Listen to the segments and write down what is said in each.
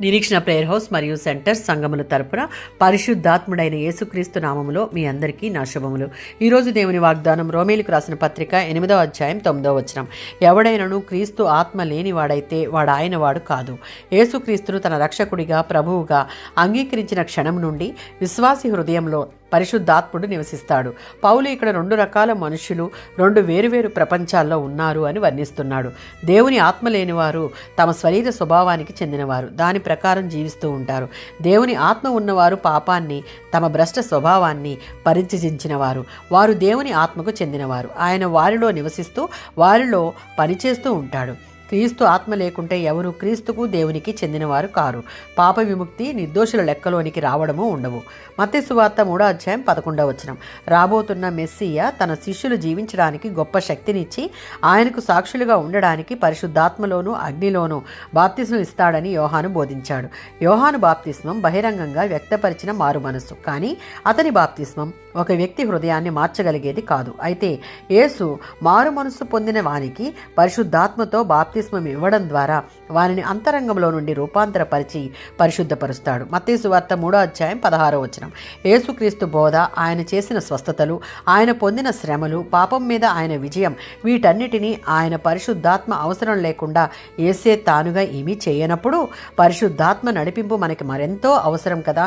నిరీక్షణ prayer house మరియు centre సంఘముల తరపున పరిశుద్ధాత్ముడైన యేసుక్రీస్తు నామములో మీ అందరికీ నా శుభములు. ఈరోజు దేవుని వాగ్దానం రోమేలుకు రాసిన పత్రిక 8వ అధ్యాయం 9వ వచనం. ఎవడైనను క్రీస్తు ఆత్మ లేనివాడైతే వాడు ఆయన వాడు కాదు. యేసుక్రీస్తును తన రక్షకుడిగా ప్రభువుగా అంగీకరించిన క్షణం నుండి విశ్వాసి హృదయంలో పరిశుద్ధాత్ముడు నివసిస్తాడు. పౌలు ఇక్కడ 2 రకాల మనుషులు 2 వేరువేరు ప్రపంచాల్లో ఉన్నారు అని వర్ణిస్తున్నాడు. దేవుని ఆత్మ లేనివారు తమ శరీర స్వభావానికి చెందినవారు, దాని ప్రకారం జీవిస్తూ ఉంటారు. దేవుని ఆత్మ ఉన్నవారు పాపాన్ని, తమ భ్రష్ట స్వభావాన్ని పరిత్యజించినవారు. వారు దేవుని ఆత్మకు చెందినవారు. ఆయన వారిలో నివసిస్తూ వారిలో పనిచేస్తూ ఉంటాడు. క్రీస్తు ఆత్మ లేకుంటే ఎవరు క్రీస్తుకు దేవునికి చెందినవారు కారు. పాప విముక్తి, నిర్దోషుల లెక్కలోనికి రావడము ఉండవు. మత్తయి సువార్త 3వ అధ్యాయం 11వ వచనం. రాబోతున్న మెస్సియా తన శిష్యులు జీవించడానికి గొప్ప శక్తినిచ్చి ఆయనకు సాక్షులుగా ఉండడానికి పరిశుద్ధాత్మలోనూ అగ్నిలోనూ బాప్తిస్మం ఇస్తాడని యోహాను బోధించాడు. యోహాను బాప్తిస్మం బహిరంగంగా వ్యక్తపరిచిన మారు మనస్సు, కానీ అతని బాప్తిస్మం ఒక వ్యక్తి హృదయాన్ని మార్చగలిగేది కాదు. అయితే యేసు మారు మనస్సు పొందిన వానికి పరిశుద్ధాత్మతో బాప్తిస్మం ఇవ్వడం ద్వారా వారిని అంతరంగంలో నుండి రూపాంతరపరిచి పరిశుద్ధపరుస్తాడు. మత్తయి సువార్త 3వ అధ్యాయం 16వ వచనం. యేసుక్రీస్తు బోధ, ఆయన చేసిన స్వస్థతలు, ఆయన పొందిన శ్రమలు, పాపం మీద ఆయన విజయం, వీటన్నిటినీ ఆయన పరిశుద్ధాత్మ అవసరం లేకుండా యేసే తానుగా ఏమీ చేయనప్పుడు పరిశుద్ధాత్మ నడిపింపు మనకి మరెంతో అవసరం కదా.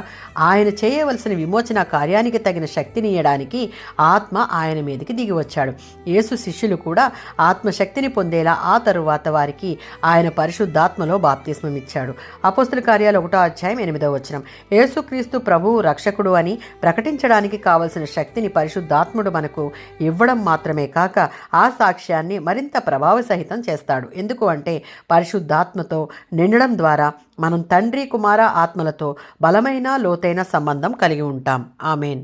ఆయన చేయవలసిన విమోచన కార్యానికి తగిన శక్తినియడానికి ఆత్మ ఆయన మీదకి దిగి వచ్చాడు. యేసు శిష్యులు కూడా ఆత్మశక్తిని పొందేలా ఆ తరువాత వారికి ఆయన పరిశుద్ధాత్మలో బాప్తిస్మం ఇచ్చాడు. అపోస్తుల కార్యాలు 1వ అధ్యాయం 8వ వచనం. యేసుక్రీస్తు ప్రభువు రక్షకుడు అని ప్రకటించడానికి కావలసిన శక్తిని పరిశుద్ధాత్ముడు మనకు ఇవ్వడం మాత్రమే కాక ఆ సాక్ష్యాన్ని మరింత ప్రభావసహితం చేస్తాడు. ఎందుకు అంటే పరిశుద్ధాత్మతో నిండడం ద్వారా మనం తండ్రి కుమార ఆత్మలతో బలమైన లోతైన సంబంధం కలిగి ఉంటాం. ఆమేన్.